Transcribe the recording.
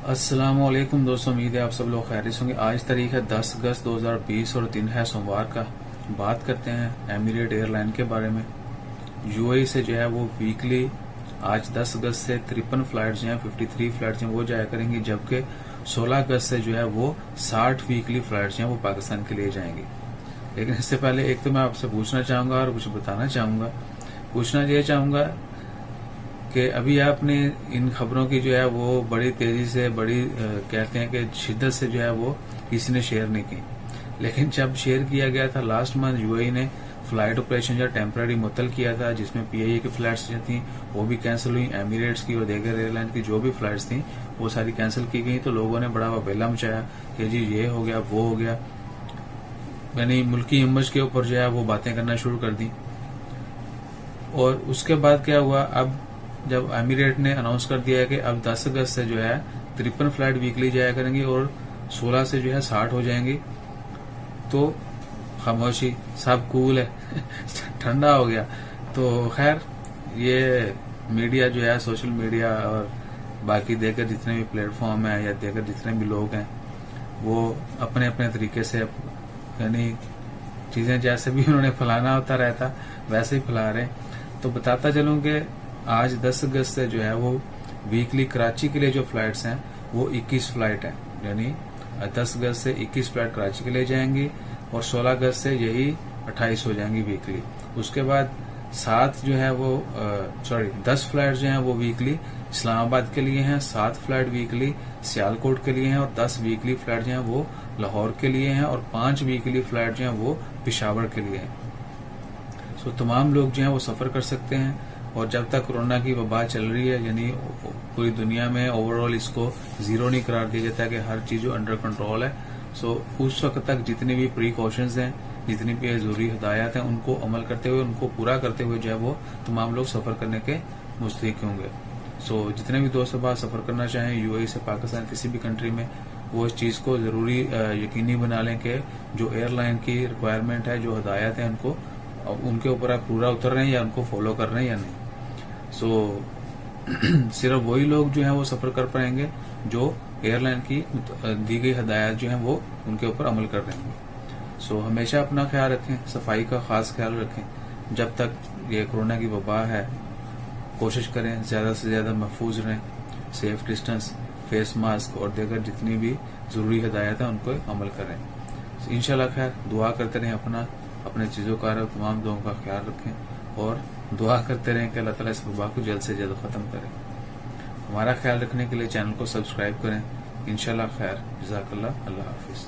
अस्सलाम वालेकुम दोस्तों, उम्मीद है आप सब लोग खैरियत से होंगे। आज तारीख है 10 अगस्त 2020 और दिन है सोमवार का। बात करते हैं एमिरेट एयरलाइन के बारे में। यूएई से जो है वो वीकली आज 10 अगस्त से 53 फ्लाइट्स जो हैं 53 फ्लाइट्स हैं वो जाया करेंगी, जबकि 16 अगस्त से जो है वो 60 वीकली फ्लाइट्स हैं वो पाकिस्तान के लिए जाएंगी। लेकिन इससे पहले एक तो मैं आपसे पूछना चाहूंगा और कुछ बताना चाहूंगा। पूछना ये चाहूंगा कि अभी आपने इन खबरों की जो है वो बड़ी तेजी से कहते हैं कि शिद्दत से जो है वो किसी ने शेयर नहीं की। लेकिन जब शेयर किया गया था लास्ट मंथ, यूएई ने फ्लाइट ऑपरेशन जो टेम्पररी मुअत्तल किया था, जिसमें पीआईए की फ्लाइट्स जो थी वो भी कैंसिल हुई, एमिरेट्स की और दीगर एयरलाइन की जो भी फ्लाइट्स थी वो सारी कैंसिल की गई। तो लोगों ने बड़ा वबेला मचाया कि जी ये हो गया वो हो गया, यानी मुल्की इमेज के ऊपर जो है वो बातें करना शुरू कर दी। और उसके बाद क्या हुआ, अब जब एमिरेट ने अनाउंस कर दिया है कि अब 10 अगस्त से जो है 53 फ्लाइट वीकली जाया करेंगी और 16 से जो है 60 हो जाएंगी, तो खामोशी, सब कूल है ठंडा हो गया। तो खैर ये मीडिया जो है, सोशल मीडिया और बाकी देकर जितने भी प्लेटफॉर्म है या देकर जितने भी लोग हैं वो अपने अपने तरीके से, यानी चीजें जैसे भी उन्होंने फैलाना होता रहता वैसे ही फैला रहे हैं। तो बताता चलूं कि आज 10 अगस्त से जो है वो वीकली कराची के लिए जो फ्लाइट्स हैं वो 21 फ्लाइट है, यानी 10 अगस्त से 21 फ्लाइट कराची के लिए जाएंगी और 16 अगस्त से यही 28 हो जाएंगी वीकली। उसके बाद 10 फ्लाइट जो हैं वो वीकली इस्लामाबाद के लिए हैं, 7 फ्लाइट वीकली सियालकोट के लिए हैं और 10 वीकली फ्लाइट जो हैं वो लाहौर के लिए हैं और 5 वीकली फ्लाइट जो हैं वो पेशावर के लिए हैं। सो तमाम लोग जो हैं वो सफर कर सकते हैं। और जब तक कोरोना की वबा चल रही है, यानी पूरी दुनिया में ओवरऑल इसको जीरो नहीं करार दिया जाता है कि हर चीज अंडर कंट्रोल है, सो उस वक्त तक जितने भी प्रिकॉशंस हैं, जितनी भी जरूरी हिदायत हैं, उनको अमल करते हुए, उनको पूरा करते हुए जो है वो तमाम लोग सफर करने के मुस्तहिक होंगे। सो जितने भी दोस्त बात सफर करना चाहें यूएई से पाकिस्तान किसी भी कंट्री में, वो इस चीज को जरूरी यकीनी बना लें कि जो एयरलाइन की रिक्वायरमेंट है, जो हिदायत है, उनके ऊपर आप पूरा उतर रहे हैं या उनको फॉलो कर रहे हैं या नहीं। सिर्फ वही लोग जो हैं वो सफर कर पाएंगे जो एयरलाइन की दी गई हिदायत जो है वो उनके ऊपर अमल कर रहे हैं। हमेशा अपना ख्याल रखें, सफाई का खास ख्याल रखें। जब तक ये कोरोना की वबा है, कोशिश करें ज्यादा से ज्यादा महफूज रहें, सेफ डिस्टेंस, फेस मास्क और दीगर जितनी भी जरूरी हिदायत है उनको अमल करें। इंशाल्लाह खैर दुआ करते रहें, अपने चीजों का तमाम लोगों का ख्याल रखें और दुआ करते रहें कि अल्लाह ताला इस वबा को जल्द से जल्द खत्म करे। हमारा ख्याल रखने के लिए चैनल को सब्सक्राइब करें। इंशाल्लाह खैर, जज़ाकल्लाह, अल्लाह हाफिज।